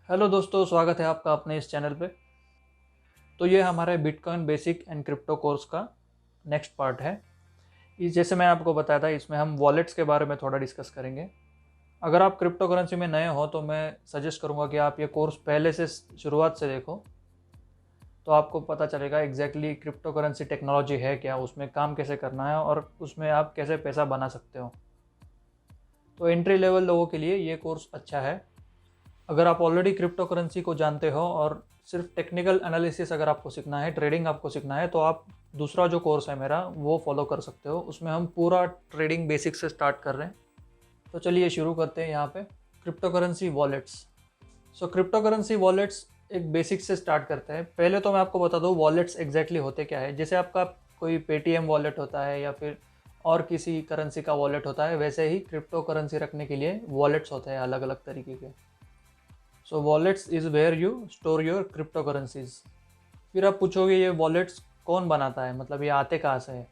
Hello दोस्तों, स्वागत है आपका अपने इस चैनल पे। तो ये हमारे bitcoin basic and crypto course का नेक्स्ट पार्ट है। इस जैसे मैं आपको बताया था, इसमें हम वॉलेट्स के बारे में थोड़ा डिस्कस करेंगे। अगर आप क्रिप्टो करेंसी में नए हो तो मैं सजेस्ट करूँगा कि आप ये कोर्स पहले से शुरुआत से देखो, तो आपको पता चलेगा एग्जैक्टली क्रिप्टो करेंसी टेक्नोलॉजी है क्या, उसमें काम कैसे करना है और उसमें आप कैसे पैसा बना सकते हो। तो एंट्री लेवल लोगों के लिए ये कोर्स अच्छा है। अगर आप ऑलरेडी क्रिप्टो करेंसी को जानते हो और सिर्फ टेक्निकल एनालिसिस अगर आपको सीखना है, ट्रेडिंग आपको सीखना है, तो आप दूसरा जो कोर्स है मेरा वो फॉलो कर सकते हो। उसमें हम पूरा ट्रेडिंग बेसिक से स्टार्ट कर रहे हैं। तो चलिए शुरू करते हैं। यहाँ पे crypto currency wallets. So crypto currency wallets एक बेसिक से स्टार्ट करते हैं। पहले तो मैं आपको बता दूँ वॉलेट्स एग्जैक्टली होते क्या है। जैसे आपका कोई पेटीएम वॉलेट होता है या फिर और किसी करेंसी का वॉलेट होता है, वैसे ही क्रिप्टो करेंसी रखने के लिए वॉलेट्स होते हैं अलग अलग तरीके के। So wallets is where you store your crypto currencies. फिर आप पूछोगे ये वॉलेट्स कौन बनाता है, मतलब ये आते कहाँ से है।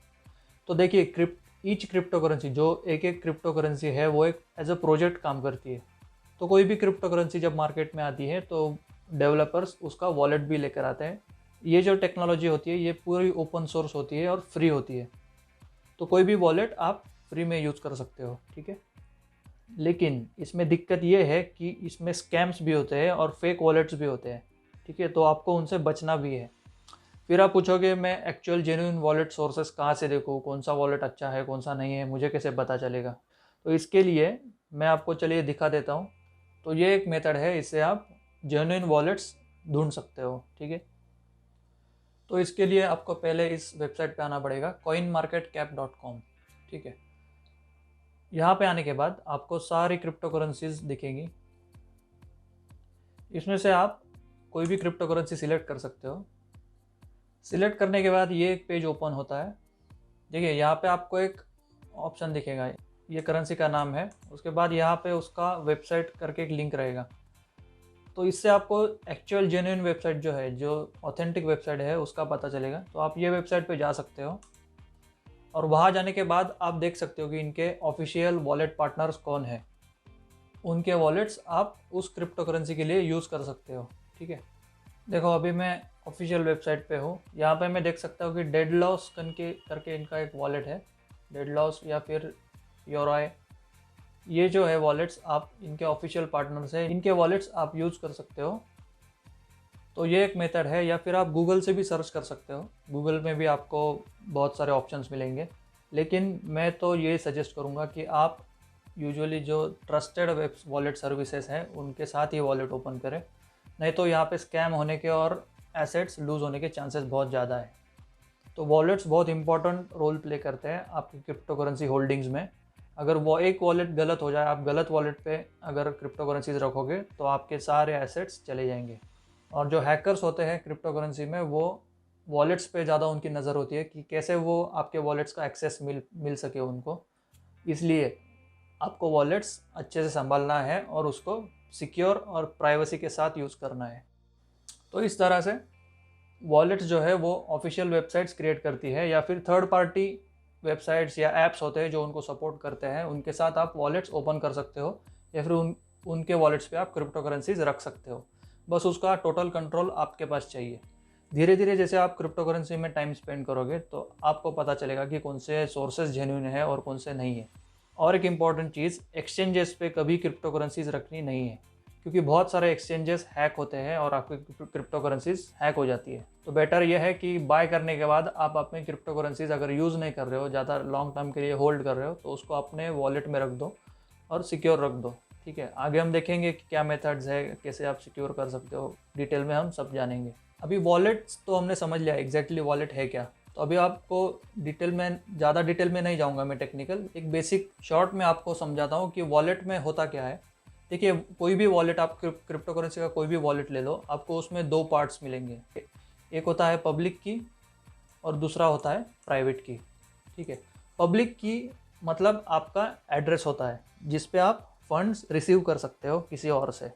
तो देखिए, ईच क्रिप्टो करेंसी, जो एक एक क्रिप्टो करेंसी है वो एक एज अ प्रोजेक्ट काम करती है। तो कोई भी क्रिप्टो करेंसी जब मार्केट में आती है तो डेवलपर्स उसका वॉलेट भी लेकर आते हैं। ये जो टेक्नोलॉजी होती है ये पूरी ओपन सोर्स होती है और फ्री होती है। तो कोई भी वॉलेट आप फ्री में यूज़ कर सकते हो, ठीक है। लेकिन इसमें दिक्कत ये है कि इसमें स्कैम्स भी होते हैं और फेक वॉलेट्स भी होते हैं, ठीक है। तो आपको उनसे बचना भी है। फिर आप पूछोगे मैं एक्चुअल जेन्युइन वॉलेट सोर्सेस कहाँ से देखूँ, कौन सा वॉलेट अच्छा है कौन सा नहीं है, मुझे कैसे पता चलेगा। तो इसके लिए मैं आपको चलिए दिखा देता हूँ। तो ये एक मेथड है, इससे आप जेन्युइन वॉलेट्स ढूंढ सकते हो, ठीक है। तो इसके लिए आपको पहले इस वेबसाइट पे आना पड़ेगा, coinmarketcap.com, ठीक है। यहाँ पे आने के बाद आपको सारी क्रिप्टो करेंसीज दिखेंगी। इसमें से आप कोई भी क्रिप्टो करेंसी सिलेक्ट कर सकते हो। सिलेक्ट करने के बाद ये एक पेज ओपन होता है। देखिए यहाँ पे आपको एक ऑप्शन दिखेगा, ये करेंसी का नाम है। उसके बाद यहाँ पे उसका वेबसाइट करके एक लिंक रहेगा। तो इससे आपको एक्चुअल जेन्युइन वेबसाइट जो है, जो ऑथेंटिक वेबसाइट है, उसका पता चलेगा। तो आप ये वेबसाइट पे जा सकते हो और वहाँ जाने के बाद आप देख सकते हो कि इनके ऑफिशियल वॉलेट पार्टनर्स कौन है। उनके वॉलेट्स आप उस क्रिप्टो करेंसी के लिए यूज़ कर सकते हो, ठीक है। देखो अभी मैं ऑफिशियल वेबसाइट पे हूँ। यहाँ पे मैं देख सकता हूँ कि डेडलॉस करके इनका एक वॉलेट है, डेडलॉस या फिर योराई। ये जो है वॉलेट्स आप इनके ऑफिशियल पार्टनर्स है, इनके वॉलेट्स आप यूज़ कर सकते हो। तो ये एक मेथड है, या फिर आप गूगल से भी सर्च कर सकते हो। गूगल में भी आपको बहुत सारे ऑप्शंस मिलेंगे, लेकिन मैं तो ये सजेस्ट करूँगा कि आप यूजुअली जो ट्रस्टेड वेब वॉलेट सर्विसेज हैं उनके साथ ही वॉलेट ओपन करें। नहीं तो यहाँ पे स्कैम होने के और एसेट्स लूज़ होने के चांसेस बहुत ज़्यादा है। तो वॉलेट्स बहुत इंपॉर्टेंट रोल प्ले करते हैं आपकी क्रिप्टो करेंसी होल्डिंग्स में। अगर वो एक वॉलेट गलत हो जाए, आप गलत वॉलेट पे अगर क्रिप्टो करेंसीज रखोगे तो आपके सारे एसेट्स चले जाएंगे। और जो हैकर्स होते हैं क्रिप्टो करेंसी में, वो वॉलेट्स पे ज़्यादा उनकी नज़र होती है कि कैसे वो आपके वॉलेट्स का एक्सेस मिल सके उनको। इसलिए आपको वॉलेट्स अच्छे से संभालना है और उसको सिक्योर और प्राइवेसी के साथ यूज़ करना है। तो इस तरह से वॉलेट्स जो है वो ऑफिशियल वेबसाइट्स क्रिएट करती है, या फिर थर्ड पार्टी वेबसाइट्स या ऐप्स होते हैं जो उनको सपोर्ट करते हैं, उनके साथ आप वॉलेट्स ओपन कर सकते हो, या फिर उनके वॉलेट्स पे आप क्रिप्टो करेंसीज रख सकते हो। बस उसका टोटल कंट्रोल आपके पास चाहिए। धीरे धीरे जैसे आप क्रिप्टो करेंसी में टाइम स्पेंड करोगे तो आपको पता चलेगा कि कौन से सोर्सेज जेन्युइन है और कौन से नहीं है। और एक इम्पॉर्टेंट चीज़, एक्सचेंजेस पे कभी क्रिप्टो करेंसीज रखनी नहीं है, क्योंकि बहुत सारे एक्सचेंजेस हैक होते हैं और आपकी क्रिप्टो करेंसीज हैक हो जाती है। तो बेटर यह है कि बाय करने के बाद आप अपने क्रिप्टो करेंसीज अगर यूज़ नहीं कर रहे हो, ज़्यादा लॉन्ग टर्म के लिए होल्ड कर रहे हो, तो उसको अपने वॉलेट में रख दो और सिक्योर रख दो, ठीक है। आगे हम देखेंगे कि क्या मेथड्स है, कैसे आप सिक्योर कर सकते हो, डिटेल में हम सब जानेंगे। अभी वॉलेट्स तो हमने समझ लिया एग्जैक्टली वॉलेट है क्या। तो अभी आपको ज़्यादा डिटेल में नहीं जाऊंगा मैं, टेक्निकल एक बेसिक शॉर्ट में आपको समझाता हूँ कि वॉलेट में होता क्या है। देखिए कोई भी वॉलेट, आप क्रिप्टो करेंसी का कोई भी वॉलेट ले लो, आपको उसमें दो पार्ट्स मिलेंगे। एक होता है पब्लिक की और दूसरा होता है प्राइवेट की, ठीक है। पब्लिक की मतलब आपका एड्रेस होता है जिस पे आप फंड्स रिसीव कर सकते हो किसी और से।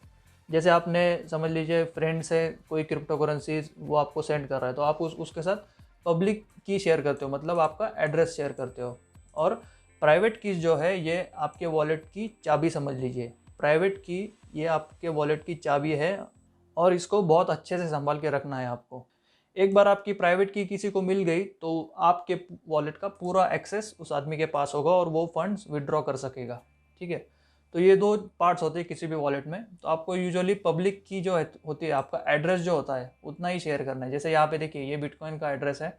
जैसे आपने समझ लीजिए फ्रेंड से कोई क्रिप्टो करेंसी वो आपको सेंड कर रहा है, तो आप उसके साथ पब्लिक की शेयर करते हो, मतलब आपका एड्रेस शेयर करते हो। और प्राइवेट कीज जो है ये आपके वॉलेट की चाबी समझ लीजिए, प्राइवेट की ये आपके वॉलेट की चाबी है और इसको बहुत अच्छे से संभाल के रखना है आपको। एक बार आपकी प्राइवेट की किसी को मिल गई तो आपके वॉलेट का पूरा एक्सेस उस आदमी के पास होगा और वो फंड्स विड्रॉ कर सकेगा। ठीक है, तो ये दो पार्ट्स होते हैं किसी भी वॉलेट में। तो आपको यूजुअली पब्लिक की जो होती है, आपका एड्रेस जो होता है उतना ही शेयर करना है। जैसे यहाँ पे देखिए ये बिटकॉइन का एड्रेस है,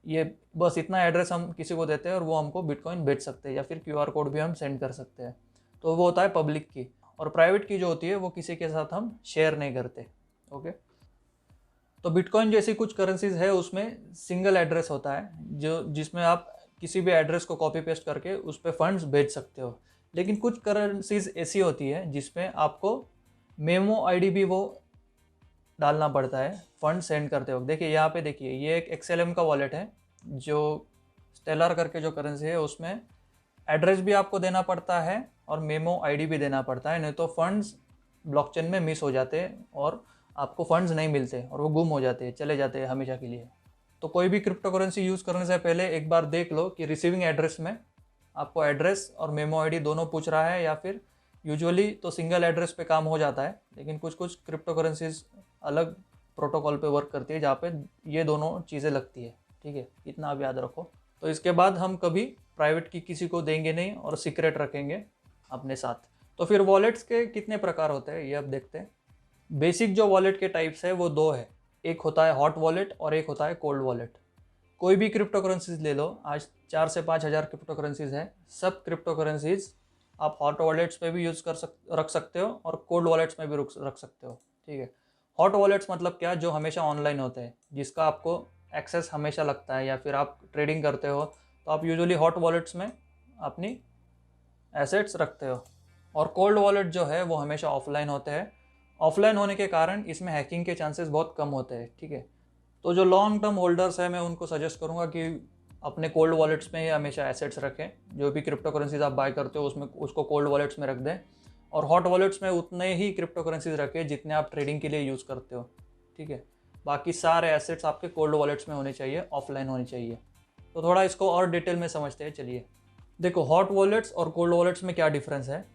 ये बस इतना एड्रेस हम किसी को देते हैं और वो हमको बिटकॉइन भेज सकते हैं या फिर क्यूआर कोड भी हम सेंड कर सकते हैं। तो वो होता है पब्लिक की। और प्राइवेट की जो होती है वो किसी के साथ हम शेयर नहीं करते। ओके, तो बिटकॉइन जैसी कुछ करेंसीज है उसमें सिंगल एड्रेस होता है जो जिसमें आप किसी भी एड्रेस को कॉपी पेस्ट करके उस पर फंड्स भेज सकते हो। लेकिन कुछ करेंसीज ऐसी होती है जिसमें आपको मेमो आईडी भी वो डालना पड़ता है फंड सेंड करते वक्त। देखिए यहाँ पे देखिए ये एक XLM का वॉलेट है जो स्टेलर करके जो करेंसी है उसमें एड्रेस भी आपको देना पड़ता है और मेमो आईडी भी देना पड़ता है, नहीं तो फंड्स ब्लॉकचेन में मिस हो जाते हैं और आपको फंड्स नहीं मिलते और वो गुम हो जाते हैं, चले जाते हैं हमेशा के लिए। तो कोई भी क्रिप्टो करेंसी यूज़ करने से पहले एक बार देख लो कि रिसीविंग एड्रेस में आपको एड्रेस और मेमो आईडी दोनों पूछ रहा है या फिर यूजुअली तो सिंगल एड्रेस पे काम हो जाता है, लेकिन कुछ कुछ क्रिप्टो करेंसीज अलग प्रोटोकॉल पे वर्क करती है जहाँ पे ये दोनों चीज़ें लगती है। ठीक है, इतना आप याद रखो। तो इसके बाद हम कभी प्राइवेट की किसी को देंगे नहीं और सीक्रेट रखेंगे अपने साथ। तो फिर वॉलेट्स के कितने प्रकार होते हैं ये अब देखते हैं। बेसिक जो वॉलेट के टाइप्स है वो दो है, एक होता है हॉट वॉलेट और एक होता है कोल्ड वॉलेट। कोई भी क्रिप्टो करेंसीज ले लो, आज 4 से 5 हज़ार क्रिप्टो करेंसीज है। सब क्रिप्टो करेंसीज आप हॉट वॉलेट्स पे भी रख सकते हो और कोल्ड वॉलेट्स में भी रख सकते हो। ठीक है, हॉट वॉलेट्स मतलब क्या, जो हमेशा ऑनलाइन होते हैं, जिसका आपको एक्सेस हमेशा लगता है, या फिर आप ट्रेडिंग करते हो तो आप यूजुअली हॉट वॉलेट्स में अपनी एसेट्स रखते हो। और कोल्ड वॉलेट जो है वो हमेशा ऑफलाइन होते हैं। ऑफलाइन होने के कारण इसमें हैकिंग के चांसेस बहुत कम होते हैं। ठीक है, तो जो लॉन्ग टर्म होल्डर्स है मैं उनको सजेस्ट करूंगा कि अपने कोल्ड वॉलेट्स में ही हमेशा एसेट्स रखें। जो भी क्रिप्टो करेंसीज आप बाय करते हो उसमें उसको कोल्ड वॉलेट्स में रख दें और हॉट वॉलेट्स में उतने ही क्रिप्टो करेंसीज रखें जितने आप ट्रेडिंग के लिए यूज़ करते हो। ठीक है, बाकी सारे एसेट्स आपके कोल्ड वॉलेट्स में होने चाहिए, ऑफलाइन होनी चाहिए। तो थोड़ा इसको और डिटेल में समझते हैं। चलिए देखो, हॉट वॉलेट्स और कोल्ड वॉलेट्स में क्या डिफरेंस है।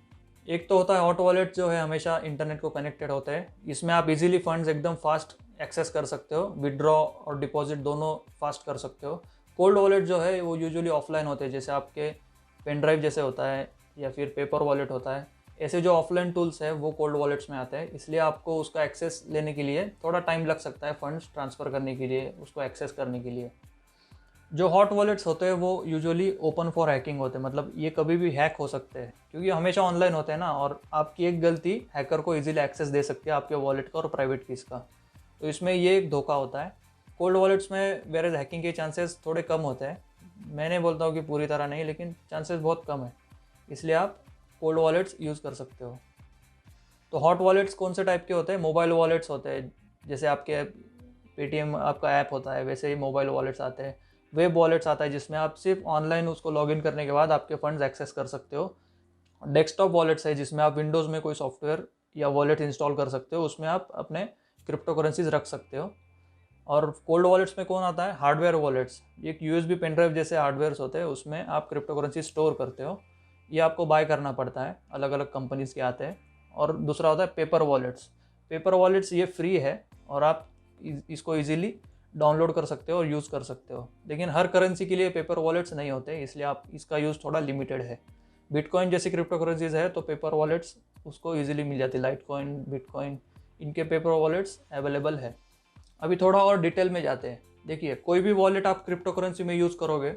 एक तो होता है हॉट वॉलेट जो है हमेशा इंटरनेट को कनेक्टेड होता है, इसमें आप इजीली फंड्स एकदम फास्ट एक्सेस कर सकते हो, विड्रॉ और डिपॉजिट दोनों फास्ट कर सकते हो। कोल्ड वॉलेट जो है वो यूजुअली ऑफलाइन होते हैं, जैसे आपके पेन ड्राइव जैसे होता है या फिर पेपर वॉलेट होता है। ऐसे जो ऑफलाइन टूल्स है वो कोल्ड वॉलेट्स में आते हैं, इसलिए आपको उसका एक्सेस लेने के लिए थोड़ा टाइम लग सकता है, फंड्स ट्रांसफ़र करने के लिए, उसको एक्सेस करने के लिए। जो हॉट वॉलेट्स होते हैं वो यूजुअली ओपन फॉर हैकिंग होते हैं, मतलब ये कभी भी हैक हो सकते हैं क्योंकि हमेशा ऑनलाइन होते हैं ना, और आपकी एक गलती हैकर को इजीली एक्सेस दे सकती है आपके वॉलेट का और प्राइवेट कीज़ का। तो इसमें ये एक धोखा होता है। कोल्ड वॉलेट्स में वेरेज हैकिंग के चांसेस थोड़े कम होते हैं, मैं नहीं बोलता हूँ कि पूरी तरह नहीं, लेकिन चांसेस बहुत कम है, इसलिए आप कोल्ड वॉलेट्स यूज़ कर सकते हो। तो हॉट वॉलेट्स कौन से टाइप के होते हैं, मोबाइल वॉलेट्स होते हैं, जैसे आपके पेटीएम आपका ऐप होता है वैसे ही मोबाइल वॉलेट्स आते हैं। वेब वॉलेट्स आता है जिसमें आप सिर्फ ऑनलाइन उसको लॉगिन करने के बाद आपके फंड्स एक्सेस कर सकते हो। डेस्कटॉप वॉलेट्स है जिसमें आप विंडोज़ में कोई सॉफ्टवेयर या वॉलेट इंस्टॉल कर सकते हो, उसमें आप अपने क्रिप्टो करेंसीज रख सकते हो। और कोल्ड वॉलेट्स में कौन आता है, हार्डवेयर वॉलेट्स, एक USB पेन ड्राइव जैसे हार्डवेयर्स होते हैं, उसमें आप क्रिप्टो करेंसी स्टोर करते हो। ये आपको बाय करना पड़ता है, अलग अलग कंपनीज़ के आते हैं। और दूसरा होता है पेपर वॉलेट्स। पेपर वॉलेट्स ये फ्री है और आप इसको ईजिली डाउनलोड कर सकते हो और यूज़ कर सकते हो, लेकिन हर करेंसी के लिए पेपर वॉलेट्स नहीं होते, इसलिए आप इसका यूज़ थोड़ा लिमिटेड है। बिटकॉइन जैसी क्रिप्टो करेंसीज है तो पेपर वॉलेट्स उसको ईजिली मिल जाती है, लाइटकॉइन, बिटकॉइन, इनके पेपर वॉलेट्स अवेलेबल है। अभी थोड़ा और डिटेल में जाते हैं। देखिए, कोई भी वॉलेट आप क्रिप्टो करेंसी में यूज़ करोगे,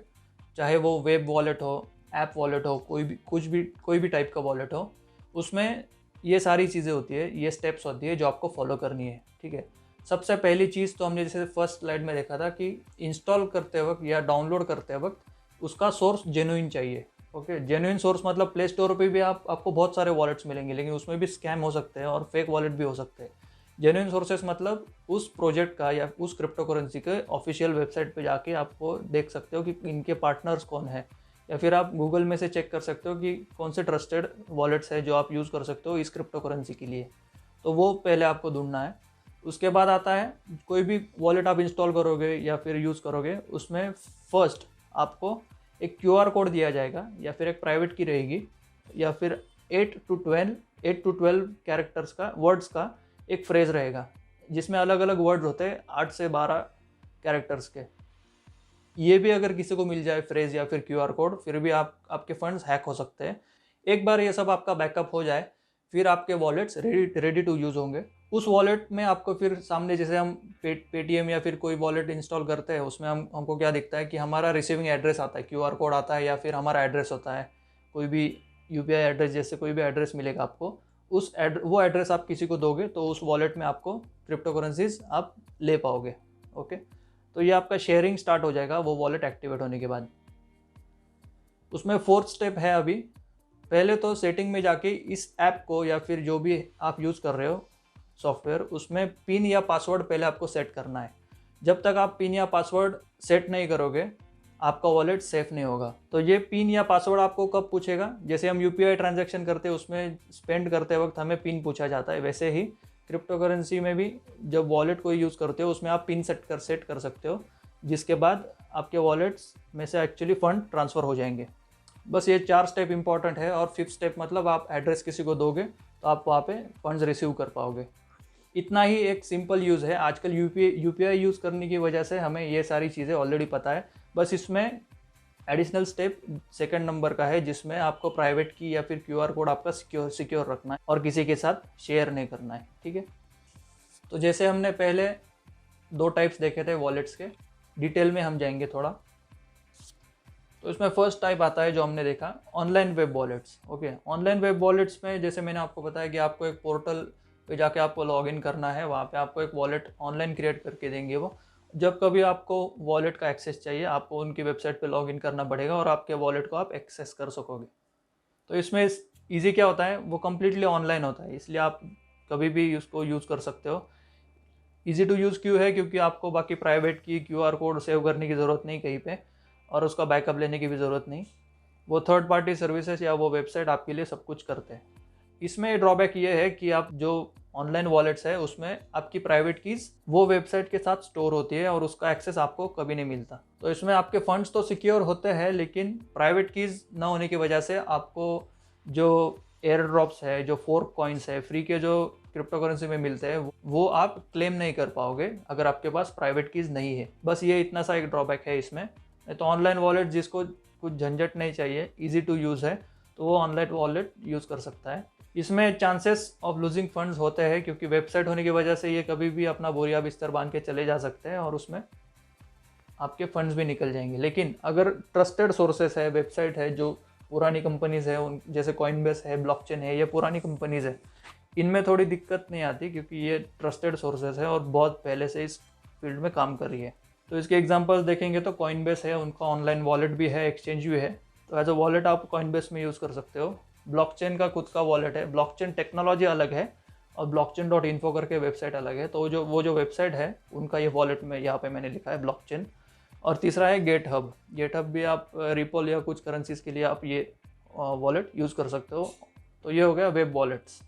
चाहे वो वेब वॉलेट हो, ऐप वॉलेट हो, कोई भी टाइप का वॉलेट हो, उसमें ये सारी चीज़ें होती है, ये स्टेप्स होती है जो आपको फॉलो करनी है। ठीक है, सबसे पहली चीज़ तो हमने जैसे फर्स्ट स्लाइड में देखा था कि इंस्टॉल करते वक्त या डाउनलोड करते वक्त उसका सोर्स जेन्युइन चाहिए। ओके, जेन्युइन सोर्स मतलब प्ले स्टोर पे भी आपको बहुत सारे वॉलेट्स मिलेंगे, लेकिन उसमें भी स्कैम हो सकते हैं और फेक वॉलेट भी हो सकते हैं। जेन्युइन सोर्सेस मतलब उस प्रोजेक्ट का या उस क्रिप्टो करेंसी के ऑफिशियल वेबसाइट पे जाके आपको देख सकते हो कि इनके पार्टनर्स कौन है, या फिर आप गूगल में से चेक कर सकते हो कि कौन से ट्रस्टेड वॉलेट्स है जो आप यूज़ कर सकते हो इस क्रिप्टो करेंसी के लिए। तो वो पहले आपको ढूंढना है। उसके बाद आता है, कोई भी वॉलेट आप इंस्टॉल करोगे या फिर यूज़ करोगे, उसमें फर्स्ट आपको एक QR कोड दिया जाएगा या फिर एक प्राइवेट की रहेगी या फिर 8 to 12 कैरेक्टर्स का, वर्ड्स का एक फ्रेज रहेगा, जिसमें अलग अलग वर्ड्स होते हैं 8 से 12 कैरेक्टर्स के। ये भी अगर किसी को मिल जाए फ्रेज या फिर QR कोड, फिर भी आपके फंड्स हैक हो सकते हैं। एक बार ये सब आपका बैकअप हो जाए, फिर आपके वॉलेट्स रेडी टू यूज़ होंगे। उस वॉलेट में आपको फिर सामने, जैसे हम पेटीएम या फिर कोई वॉलेट इंस्टॉल करते हैं, उसमें हमको क्या दिखता है कि हमारा रिसीविंग एड्रेस आता है, QR कोड आता है, या फिर हमारा एड्रेस होता है, कोई भी UPI एड्रेस, जैसे कोई भी एड्रेस मिलेगा आपको, वो एड्रेस आप किसी को दोगे तो उस वॉलेट में आपको क्रिप्टो करेंसीज आप ले पाओगे। ओके, तो ये आपका शेयरिंग स्टार्ट हो जाएगा वो वॉलेट एक्टिवेट होने के बाद। उसमें 4th स्टेप है अभी। पहले तो सेटिंग में जाके इस ऐप को या फिर जो भी आप यूज़ कर रहे हो सॉफ्टवेयर, उसमें पिन या पासवर्ड पहले आपको सेट करना है। जब तक आप पिन या पासवर्ड सेट नहीं करोगे, आपका वॉलेट सेफ नहीं होगा। तो ये पिन या पासवर्ड आपको कब पूछेगा? जैसे हम UPI ट्रांजैक्शन करते हैं, उसमें स्पेंड करते वक्त हमें पिन पूछा जाता है, वैसे ही क्रिप्टो करेंसी में भी जब वॉलेट को यूज़ करते हो, उसमें आप पिन सेट कर सकते हो, जिसके बाद आपके वॉलेट्स में से एक्चुअली फ़ंड ट्रांसफ़र हो जाएंगे। बस ये 4 स्टेप इंपॉर्टेंट है। और 5th स्टेप मतलब आप एड्रेस किसी को दोगे तो आप वहाँ पे फंड्स रिसीव कर पाओगे। इतना ही एक सिंपल यूज़ है। आजकल UPI यूज़ करने की वजह से हमें ये सारी चीज़ें ऑलरेडी पता है। बस इसमें एडिशनल स्टेप 2nd नंबर का है, जिसमें आपको प्राइवेट की या फिर QR कोड आपका सिक्योर रखना है और किसी के साथ शेयर नहीं करना है। ठीक है, तो जैसे हमने पहले 2 टाइप्स देखे थे वॉलेट्स के, डिटेल में हम जाएंगे थोड़ा। तो इसमें फर्स्ट टाइप आता है जो हमने देखा, online web wallets. Okay, online web wallets में जैसे मैंने आपको बताया कि आपको एक पोर्टल पे जाके आपको लॉगिन करना है, वहाँ पे आपको एक वॉलेट ऑनलाइन क्रिएट करके देंगे वो। जब कभी आपको वॉलेट का एक्सेस चाहिए, आपको उनकी वेबसाइट पे लॉगिन करना पड़ेगा और आपके वॉलेट को आप एक्सेस कर सकोगे। तो इसमें ईजी क्या होता है, वो कम्प्लीटली ऑनलाइन होता है, इसलिए आप कभी भी उसको यूज़ कर सकते हो। ईजी टू यूज़ क्यों है? क्योंकि आपको बाकी प्राइवेट की QR कोड सेव करने की ज़रूरत नहीं कहीं पे, और उसका बैकअप लेने की भी ज़रूरत नहीं। वो थर्ड पार्टी सर्विसेज या वो वेबसाइट आपके लिए सब कुछ करते हैं। इसमें ड्रॉबैक ये है कि आप जो ऑनलाइन वॉलेट्स है, उसमें आपकी प्राइवेट कीज़ वो वेबसाइट के साथ स्टोर होती है और उसका एक्सेस आपको कभी नहीं मिलता। तो इसमें आपके फंड्स तो सिक्योर होते हैं, लेकिन प्राइवेट कीज़ ना होने की वजह से आपको जो एयर ड्रॉप्स है, जो फोर्क कॉइन्स है, फ्री के जो क्रिप्टो करेंसी में मिलते हैं, वो आप क्लेम नहीं कर पाओगे अगर आपके पास प्राइवेट कीज़ नहीं है। बस ये इतना सा एक ड्रॉबैक है इसमें। तो ऑनलाइन वॉलेट जिसको कुछ झंझट नहीं चाहिए, ईजी टू यूज़ है, तो वो ऑनलाइन वॉलेट यूज़ कर सकता है। इसमें चांसेस ऑफ लूजिंग फंड्स होते हैं, क्योंकि वेबसाइट होने की वजह से ये कभी भी अपना बोरिया बिस्तर बांध के चले जा सकते हैं और उसमें आपके फंड्स भी निकल जाएंगे। लेकिन अगर ट्रस्टेड सोर्सेस है, वेबसाइट है जो पुरानी कंपनीज़ है, उन जैसे कॉइनबेस है, ब्लॉकचेन है, ये पुरानी कंपनीज़ है, इनमें थोड़ी दिक्कत नहीं आती, क्योंकि ये ट्रस्टेड सोर्सेस है और बहुत पहले से इस फील्ड में काम कर रही है। तो इसके एग्जांपल्स देखेंगे तो कॉइनबेस है, उनका ऑनलाइन वॉलेट भी है, एक्सचेंज भी है, तो एज अ वॉलेट आप कॉइनबेस में यूज़ कर सकते हो। ब्लॉकचेन का खुद का वॉलेट है, ब्लॉकचेन टेक्नोलॉजी अलग है और blockchain.info करके वेबसाइट अलग है। तो वो जो वेबसाइट है उनका ये वॉलेट में यहाँ पे मैंने लिखा है ब्लॉकचेन। और तीसरा है गेटहब। गेटहब भी आप रिपल या कुछ करेंसीज के लिए आप ये वॉलेट यूज़ कर सकते हो। तो ये हो गया वेब वॉलेट्स।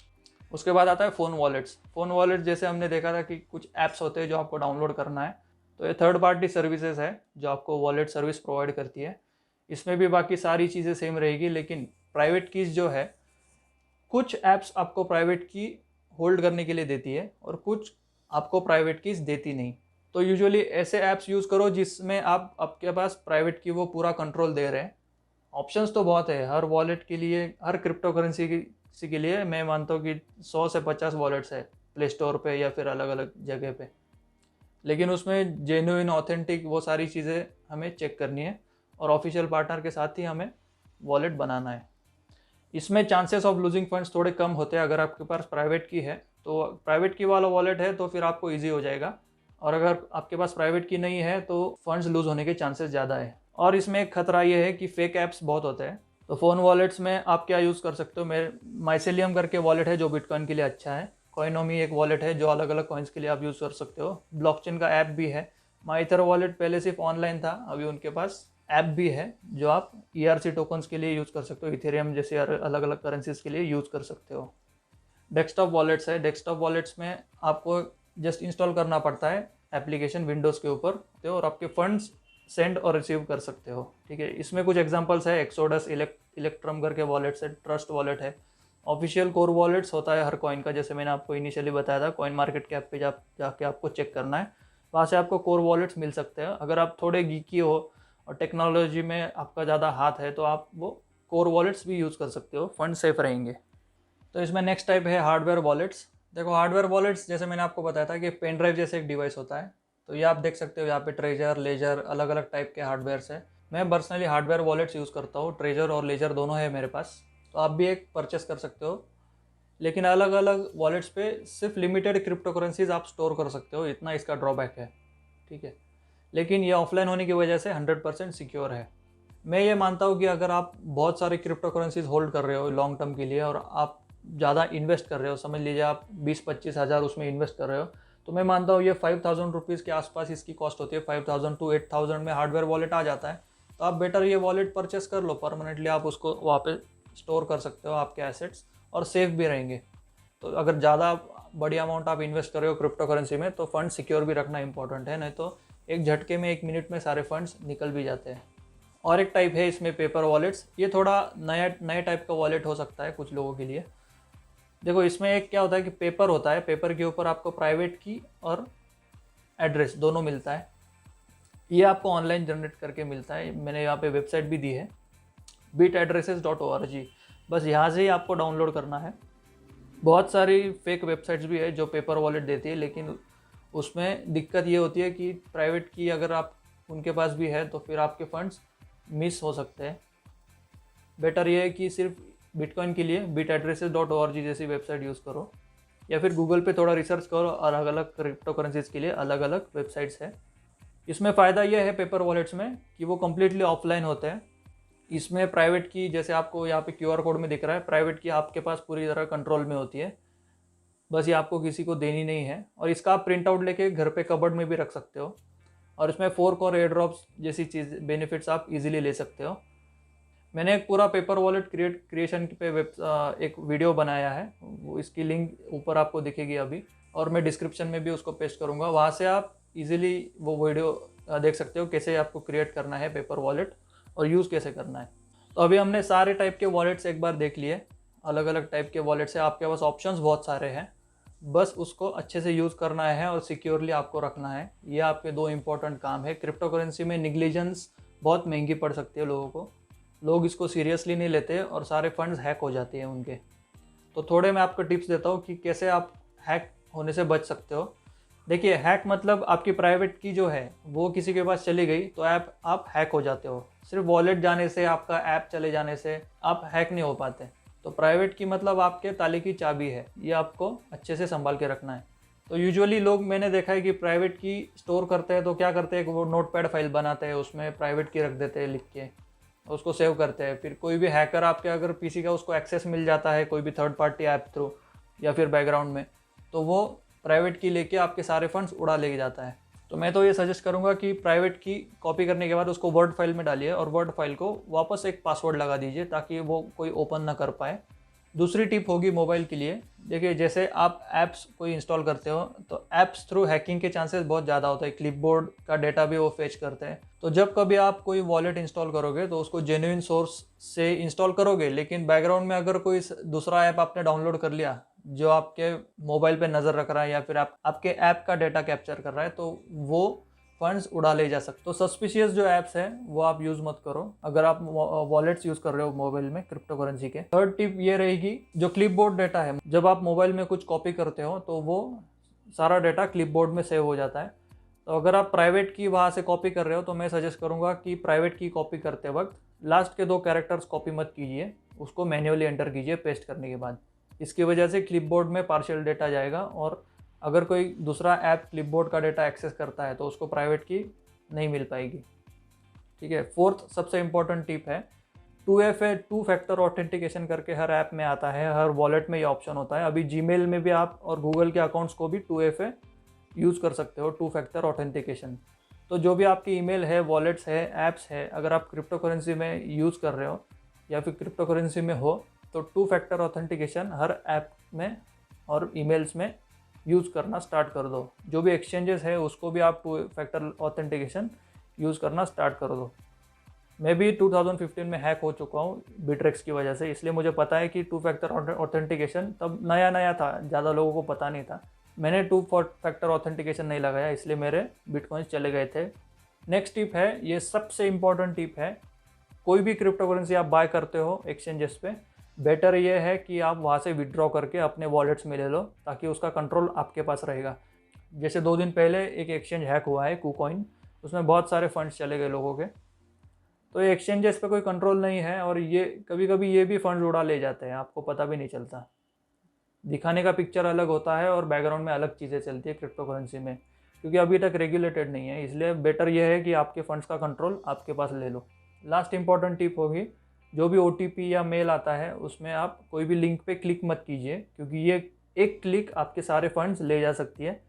उसके बाद आता है फ़ोन वॉलेट्स। फ़ोन वॉलेट जैसे हमने देखा था कि कुछ ऐप्स होते हैं जो आपको डाउनलोड करना है, तो ये थर्ड पार्टी सर्विसेज है जो आपको वॉलेट सर्विस प्रोवाइड करती है। इसमें भी बाकी सारी चीज़ें सेम रहेगी, लेकिन प्राइवेट कीज़ जो है, कुछ ऐप्स आपको प्राइवेट की होल्ड करने के लिए देती है और कुछ आपको प्राइवेट कीज़ देती नहीं। तो यूजुअली ऐसे ऐप्स यूज़ करो जिसमें आपके पास प्राइवेट की वो पूरा कंट्रोल दे रहे हैं। ऑप्शंस तो बहुत है हर वॉलेट के लिए, हर क्रिप्टो करेंसी के लिए मैं मानता हूँ कि 100 से 50 वॉलेट्स है प्ले स्टोर पे या फिर अलग अलग जगह पे, लेकिन उसमें जेन्युइन ऑथेंटिक वो सारी चीज़ें हमें चेक करनी है और ऑफिशियल पार्टनर के साथ ही हमें वॉलेट बनाना है। इसमें चांसेस ऑफ लूजिंग फंड्स थोड़े कम होते हैं। अगर आपके पास प्राइवेट की है तो प्राइवेट की वाला वॉलेट है तो फिर आपको ईजी हो जाएगा, और अगर आपके पास प्राइवेट की नहीं है तो फंड्स लूज होने के चांसेस ज़्यादा है। और इसमें एक खतरा ये है कि फेक ऐप्स बहुत होते हैं। तो फ़ोन वॉलेट्स में आप क्या यूज़ कर सकते हो, मेरे माइसेलियम करके वॉलेट है जो बिटकॉइन के लिए अच्छा है। कॉइनोमी एक वॉलेट है जो अलग अलग कॉइन्स के लिए आप यूज़ कर सकते हो। ब्लॉकचेन का ऐप भी है। माइथर वॉलेट पहले सिर्फ ऑनलाइन था, अभी उनके पास ऐप भी है जो आप ERC टोकन्स के लिए यूज़ कर सकते हो, इथेरियम जैसे अलग अलग करेंसीज के लिए यूज़ कर सकते हो। डेस्कटॉप वॉलेट्स है। डेस्कटॉप वॉलेट्स में आपको जस्ट इंस्टॉल करना पड़ता है एप्लीकेशन विंडोज़ के ऊपर, और आपके फंड्स सेंड और रिसीव कर सकते हो। ठीक है, इसमें कुछ एग्जांपल्स है। एक्सोडस, इलेक्ट्रम करके वॉलेट्स है, ट्रस्ट वॉलेट है, ऑफिशियल कोर वॉलेट्स होता है हर कॉइन का, जैसे मैंने आपको इनिशियली बताया था, कॉइन मार्केट कैप पे जाके आपको चेक करना है, वहाँ से आपको कोर वॉलेट्स मिल सकते हैं। अगर आप थोड़े गीकी हो और टेक्नोलॉजी में आपका ज़्यादा हाथ है तो आप वो कोर वॉलेट्स भी यूज़ कर सकते हो, फंड सेफ रहेंगे। तो इसमें नेक्स्ट टाइप है हार्डवेयर वॉलेट्स। देखो हार्डवेयर वॉलेट्स जैसे मैंने आपको बताया था कि पेन ड्राइव जैसे एक डिवाइस होता है, तो ये आप देख सकते हो यहाँ पे ट्रेजर, लेजर, अलग अलग टाइप के हार्डवेयर्स है। मैं पर्सनली हार्डवेयर वॉलेट्स यूज़ करता हूँ, ट्रेजर और लेजर दोनों है मेरे पास, तो आप भी एक परचेस कर सकते हो। लेकिन अलग अलग वॉलेट्स पे सिर्फ लिमिटेड क्रिप्टो करेंसीज आप स्टोर कर सकते हो, इतना इसका ड्रॉबैक है, ठीक है। लेकिन ये ऑफलाइन होने की वजह से 100% सिक्योर है। मैं ये मानता हूँ कि अगर आप बहुत सारे क्रिप्टो करेंसीज होल्ड कर रहे हो लॉन्ग टर्म के लिए और आप ज़्यादा इन्वेस्ट कर रहे हो, समझ लीजिए आप 20-25 हज़ार उसमें इन्वेस्ट कर रहे हो, तो मैं मानता हूँ ये 5000 रुपीज़ के आसपास इसकी कॉस्ट होती है। 5000 to 8000 में हार्डवेयर वॉलेट आ जाता है, तो आप बेटर ये वॉलेट परचेस कर लो, परमानेंटली आप उसको वहाँ पे स्टोर कर सकते हो आपके एसेट्स, और सेफ भी रहेंगे। तो अगर ज़्यादा बड़ी अमाउंट आप इन्वेस्ट कर रहे हो क्रिप्टो करेंसी में, तो फंड सिक्योर भी रखना इंपॉर्टेंट है, नहीं तो एक झटके में 1 मिनट में सारे फंड्स निकल भी जाते हैं। और एक टाइप है इसमें पेपर वॉलेट्स, ये थोड़ा नए टाइप का वॉलेट हो सकता है कुछ लोगों के लिए। देखो इसमें एक क्या होता है कि पेपर होता है, पेपर के ऊपर आपको प्राइवेट की और एड्रेस दोनों मिलता है। ये आपको ऑनलाइन जनरेट करके मिलता है, मैंने यहाँ पे वेबसाइट भी दी है bitaddresses.org, बस यहाँ से ही आपको डाउनलोड करना है। बहुत सारी फेक वेबसाइट्स भी है जो पेपर वॉलेट देती है, लेकिन उसमें दिक्कत ये होती है कि प्राइवेट की अगर आप उनके पास भी है तो फिर आपके फंड्स मिस हो सकते हैं। बेटर ये है कि सिर्फ बिटकॉइन के लिए bitaddresses.org जैसी वेबसाइट यूज़ करो, या फिर गूगल पे थोड़ा रिसर्च करो, अलग अलग क्रिप्टो करेंसीज के लिए अलग अलग वेबसाइट्स है। इसमें फ़ायदा यह है पेपर वॉलेट्स में कि वो कम्प्लीटली ऑफलाइन होते हैं। इसमें प्राइवेट की, जैसे आपको यहाँ पे QR कोड में दिख रहा है, प्राइवेट की आपके पास पूरी तरह कंट्रोल में होती है, बस ये आपको किसी को देनी नहीं है। और इसका आप प्रिंट आउट लेके घर पे कबर्ड में भी रख सकते हो, और इसमें फोर्क और एयर ड्रॉप्स जैसी चीज़ बेनिफिट्स आप इजीली ले सकते हो। मैंने एक पूरा पेपर वॉलेट क्रिएशन पे एक वीडियो बनाया है, वो इसकी लिंक ऊपर आपको दिखेगी अभी, और मैं डिस्क्रिप्शन में भी उसको पेस्ट करूँगा, वहाँ से आप इजीली वो वीडियो देख सकते हो कैसे आपको क्रिएट करना है पेपर वॉलेट और यूज़ कैसे करना है। तो अभी हमने सारे टाइप के वॉलेट्स एक बार देख लिए, अलग अलग टाइप के वॉलेट से आपके पास ऑप्शंस बहुत सारे हैं, बस उसको अच्छे से यूज़ करना है और सिक्योरली आपको रखना है। ये आपके दो इंपॉर्टेंट काम है। क्रिप्टो करेंसी में निग्लिजेंस बहुत महंगी पड़ सकती है लोगों को, लोग इसको सीरियसली नहीं लेते और सारे फंड्स हैक हो जाते हैं उनके। तो थोड़े मैं आपको टिप्स देता हूँ कि कैसे आप हैक होने से बच सकते हो। देखिए हैक मतलब आपकी प्राइवेट की जो है वो किसी के पास चली गई तो आप हैक हो जाते हो। सिर्फ वॉलेट जाने से, आपका ऐप चले जाने से आप हैक नहीं हो पाते। तो प्राइवेट की मतलब आपके ताले की चाबी है, ये आपको अच्छे से संभाल के रखना है। तो यूजुअली लोग, मैंने देखा है कि प्राइवेट की स्टोर करते हैं तो क्या करते हैं, वो नोटपैड फाइल बनाते हैं, उसमें प्राइवेट की रख देते हैं लिख के, उसको सेव करते हैं। फिर कोई भी हैकर आपके अगर पीसी का उसको एक्सेस मिल जाता है कोई भी थर्ड पार्टी ऐप थ्रू या फिर बैकग्राउंड में, तो वो प्राइवेट की लेके आपके सारे फंड्स उड़ा ले जाता है। तो मैं तो ये सजेस्ट करूँगा कि प्राइवेट की कॉपी करने के बाद उसको वर्ड फाइल में डालिए और वर्ड फाइल को वापस एक पासवर्ड लगा दीजिए ताकि वो कोई ओपन ना कर पाए। दूसरी टिप होगी मोबाइल के लिए। देखिए जैसे आप ऐप्स कोई इंस्टॉल करते हो तो ऐप्स थ्रू हैकिंग के चांसेस बहुत ज़्यादा होता है, क्लिपबोर्ड का डेटा भी वो फेच करते हैं। तो जब कभी आप कोई वॉलेट इंस्टॉल करोगे तो उसको जेन्युइन सोर्स से इंस्टॉल करोगे, लेकिन बैकग्राउंड में अगर कोई दूसरा ऐप आपने डाउनलोड कर लिया जो आपके मोबाइल पे नज़र रख रहा है या फिर आपके ऐप का डेटा कैप्चर कर रहा है, तो वो फंड्स उड़ा ले जा सकते। तो सस्पिशियस जो ऐप्स हैं वो आप यूज़ मत करो अगर आप वॉलेट्स यूज़ कर रहे हो मोबाइल में क्रिप्टो करेंसी के। थर्ड टिप ये रहेगी, जो क्लिपबोर्ड डेटा है, जब आप मोबाइल में कुछ कॉपी करते हो तो वो सारा डेटा क्लिपबोर्ड में सेव हो जाता है। तो अगर आप प्राइवेट की वहाँ से कॉपी कर रहे हो तो मैं सजेस्ट करूँगा कि प्राइवेट की कॉपी करते वक्त लास्ट के 2 कैरेक्टर्स कॉपी मत कीजिए, उसको मैन्युअली एंटर कीजिए पेस्ट करने के बाद। इसकी वजह से क्लिपबोर्ड में पार्शियल डेटा जाएगा और अगर कोई दूसरा ऐप क्लिपबोर्ड का डेटा एक्सेस करता है तो उसको प्राइवेट की नहीं मिल पाएगी। ठीक है। फोर्थ सबसे इम्पोर्टेंट टिप है 2FA, 2 फैक्टर ऑथेंटिकेशन करके हर ऐप में आता है, हर वॉलेट में ये ऑप्शन होता है। अभी जीमेल में भी आप और गूगल के अकाउंट्स को भी 2FA यूज़ कर सकते हो, 2 फैक्टर ऑथेंटिकेशन। तो जो भी आपकी ईमेल है, वॉलेट्स है, ऐप्स है, अगर आप क्रिप्टो करेंसी में यूज़ कर रहे हो या फिर क्रिप्टो करेंसी में हो तो 2 फैक्टर ऑथेंटिकेशन हर ऐप में और ईमेल्स में यूज़ करना स्टार्ट कर दो। जो भी एक्सचेंजेस है उसको भी आप 2 फैक्टर ऑथेंटिकेशन यूज़ करना स्टार्ट कर दो। मैं भी 2015 में हैक हो चुका हूँ बिटरेक्स की वजह से, इसलिए मुझे पता है कि 2 फैक्टर ऑथेंटिकेशन तब नया नया था, ज़्यादा लोगों को पता नहीं था। मैंने 2 फैक्टर ऑथेंटिकेशन नहीं लगाया, इसलिए मेरे बिटकॉइंस चले गए थे। नेक्स्ट टिप है, ये सबसे इम्पॉर्टेंट टिप है, कोई भी क्रिप्टो करेंसी आप बाय करते हो एक्सचेंजेस पे, बेटर ये है कि आप वहाँ से विड्रॉ करके अपने वॉलेट्स में ले लो, ताकि उसका कंट्रोल आपके पास रहेगा। जैसे 2 दिन पहले एक एक्सचेंज हैक हुआ है, KuCoin, उसमें बहुत सारे फंड्स चले गए लोगों के। तो ये एक्सचेंजेस पे कोई कंट्रोल नहीं है, और ये कभी कभी ये भी फंड उड़ा ले जाते हैं, आपको पता भी नहीं चलता। दिखाने का पिक्चर अलग होता है और बैकग्राउंड में अलग चीज़ें चलती है क्रिप्टो करेंसी में, क्योंकि अभी तक रेगुलेटेड नहीं है, इसलिए बेटर ये है कि आपके फंड्स का कंट्रोल आपके पास ले लो। लास्ट इंपॉर्टेंट टिप होगी, जो भी OTP या मेल आता है उसमें आप कोई भी लिंक पे क्लिक मत कीजिए, क्योंकि ये एक क्लिक आपके सारे फंड्स ले जा सकती है।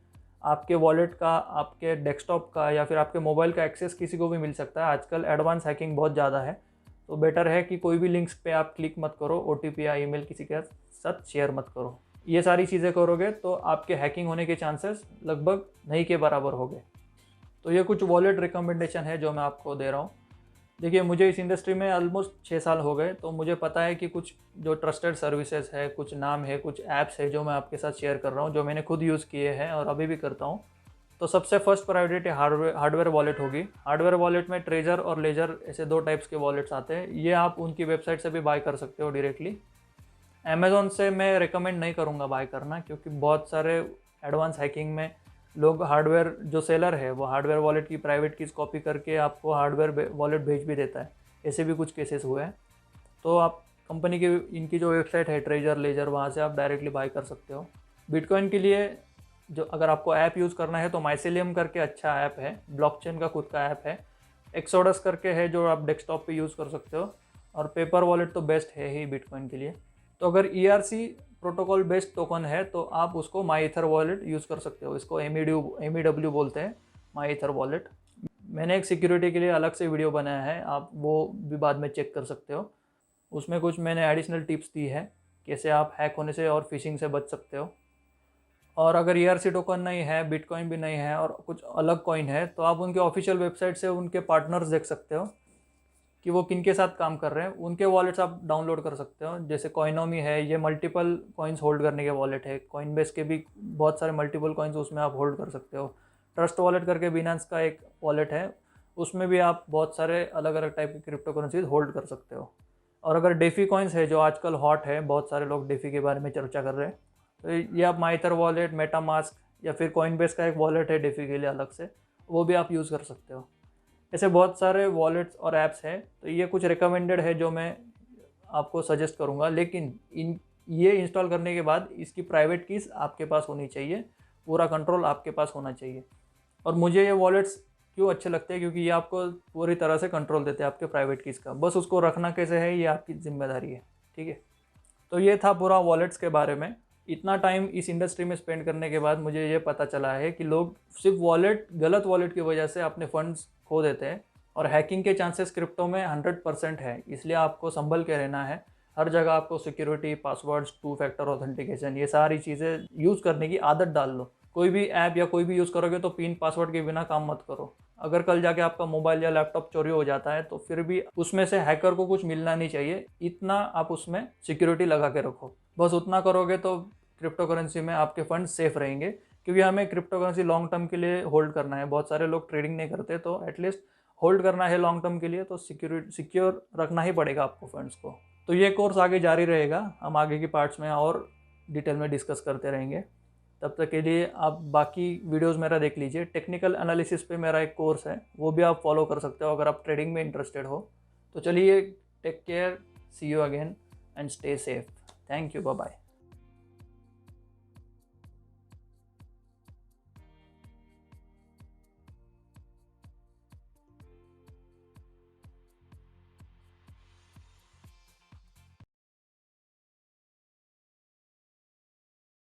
आपके वॉलेट का, आपके डेस्कटॉप का या फिर आपके मोबाइल का एक्सेस किसी को भी मिल सकता है। आजकल एडवांस हैकिंग बहुत ज़्यादा है, तो बेटर है कि कोई भी लिंक्स पे आप क्लिक मत करो, OTP या ईमेल किसी के साथ शेयर मत करो। ये सारी चीज़ें करोगे तो आपके हैकिंग होने के चांसेस लगभग नहीं के बराबर हो गए। तो ये कुछ वॉलेट रिकमेंडेशन है जो मैं आपको दे रहा हूँ। देखिए, मुझे इस इंडस्ट्री में ऑलमोस्ट 6 साल हो गए, तो मुझे पता है कि कुछ जो ट्रस्टेड सर्विसेज है, कुछ नाम है, कुछ ऐप्स है जो मैं आपके साथ शेयर कर रहा हूँ, जो मैंने खुद यूज़ किए हैं और अभी भी करता हूँ। तो सबसे फर्स्ट प्रायोरिटी हार्डवेयर वॉलेट होगी। हार्डवेयर वॉलेट में ट्रेजर और लेजर ऐसे 2 टाइप्स के वॉलेट्स आते हैं। ये आप उनकी वेबसाइट से भी बाय कर सकते हो डायरेक्टली। अमेज़ॉन से मैं रिकमेंड नहीं करूँगा बाय करना, क्योंकि बहुत सारे एडवांस हैकिंग में लोग हार्डवेयर, जो सेलर है वो हार्डवेयर वॉलेट की प्राइवेट कीज़ कॉपी करके आपको हार्डवेयर वॉलेट भेज भी देता है। ऐसे भी कुछ केसेस हुए हैं। तो आप कंपनी की, इनकी जो वेबसाइट है ट्रेजर लेजर, वहाँ से आप डायरेक्टली बाय कर सकते हो। बिटकॉइन के लिए जो अगर आपको ऐप यूज़ करना है तो माइसेलियम करके अच्छा ऐप है, ब्लॉकचेन का खुद का ऐप है। एक्सोडस करके है जो आप डेस्कटॉप पे यूज़ कर सकते हो, और पेपर वॉलेट तो बेस्ट है ही बिटकॉइन के लिए। तो अगर ERC प्रोटोकॉल बेस्ड टोकन है तो आप उसको माई ईथर वॉलेट यूज़ कर सकते हो। इसको MEW बोलते हैं, माई ईथर वॉलेट। मैंने एक सिक्योरिटी के लिए अलग से वीडियो बनाया है, आप वो भी बाद में चेक कर सकते हो। उसमें कुछ मैंने एडिशनल टिप्स दी है, कैसे आप हैक होने से और फिशिंग से बच सकते हो। और अगर ERC टोकन नहीं है, बिटकॉइन भी नहीं है और कुछ अलग कॉइन है, तो आप उनके ऑफिशियल वेबसाइट से उनके पार्टनर्स देख सकते हो कि वो किन के साथ काम कर रहे हैं। उनके वॉलेट्स आप डाउनलोड कर सकते हो। जैसे कॉइनोमी है, ये मल्टीपल कॉइन्स होल्ड करने के वॉलेट है। कॉइनबेस के भी बहुत सारे मल्टीपल कॉइन्स उसमें आप होल्ड कर सकते हो। ट्रस्ट वॉलेट करके बिनांस का एक वॉलेट है, उसमें भी आप बहुत सारे अलग अलग टाइप की क्रिप्टो करेंसीज होल्ड कर सकते हो। और अगर डेफी कॉइन्स है जो आजकल हॉट है, बहुत सारे लोग डेफी के बारे में चर्चा कर रहे हैं, तो ये आप माइथर वॉलेट, मेटामास्क या फिर कॉइनबेस का एक वॉलेट है डेफी के लिए अलग से, वो भी आप यूज़ कर सकते हो। ऐसे बहुत सारे वॉलेट्स और ऐप्स हैं। तो ये कुछ रिकमेंडेड है जो मैं आपको सजेस्ट करूँगा, लेकिन ये इंस्टॉल करने के बाद इसकी प्राइवेट कीज़ आपके पास होनी चाहिए, पूरा कंट्रोल आपके पास होना चाहिए। और मुझे ये वॉलेट्स क्यों अच्छे लगते हैं, क्योंकि ये आपको पूरी तरह से कंट्रोल देते हैं आपके प्राइवेट कीज़ का। बस उसको रखना कैसे है ये आपकी जिम्मेदारी है, ठीक है। तो ये था पूरा वॉलेट्स के बारे में। इतना टाइम इस इंडस्ट्री में स्पेंड करने के बाद मुझे ये पता चला है कि लोग सिर्फ गलत वॉलेट की वजह से अपने फंड्स खो देते हैं, और हैकिंग के चांसेस क्रिप्टो में 100% है। इसलिए आपको संभल के रहना है। हर जगह आपको सिक्योरिटी, पासवर्ड्स, 2 फैक्टर ऑथेंटिकेशन, ये सारी चीज़ें यूज़ करने की आदत डाल लो। कोई भी ऐप या कोई भी यूज़ करोगे तो पिन पासवर्ड के बिना काम मत करो। अगर कल जाके आपका मोबाइल या लैपटॉप चोरी हो जाता है तो फिर भी उसमें से हैकर को कुछ मिलना नहीं चाहिए, इतना आप उसमें सिक्योरिटी लगा के रखो। बस उतना करोगे तो क्रिप्टो करेंसी में आपके फंड सेफ रहेंगे, क्योंकि हमें क्रिप्टो करेंसी लॉन्ग टर्म के लिए होल्ड करना है। बहुत सारे लोग ट्रेडिंग नहीं करते, तो एटलीस्ट होल्ड करना है लॉन्ग टर्म के लिए, तो सिक्योर रखना ही पड़ेगा आपको फंड्स को। तो ये कोर्स आगे जारी रहेगा, हम आगे की पार्ट्स में और डिटेल में डिस्कस करते रहेंगे। तब तक के लिए आप बाकी वीडियोस मेरा देख लीजिए। टेक्निकल एनालिसिस पे मेरा एक कोर्स है, वो भी आप फॉलो कर सकते हो अगर आप ट्रेडिंग में इंटरेस्टेड हो। तो चलिए, take care, see you again and stay safe. Thank you, bye bye.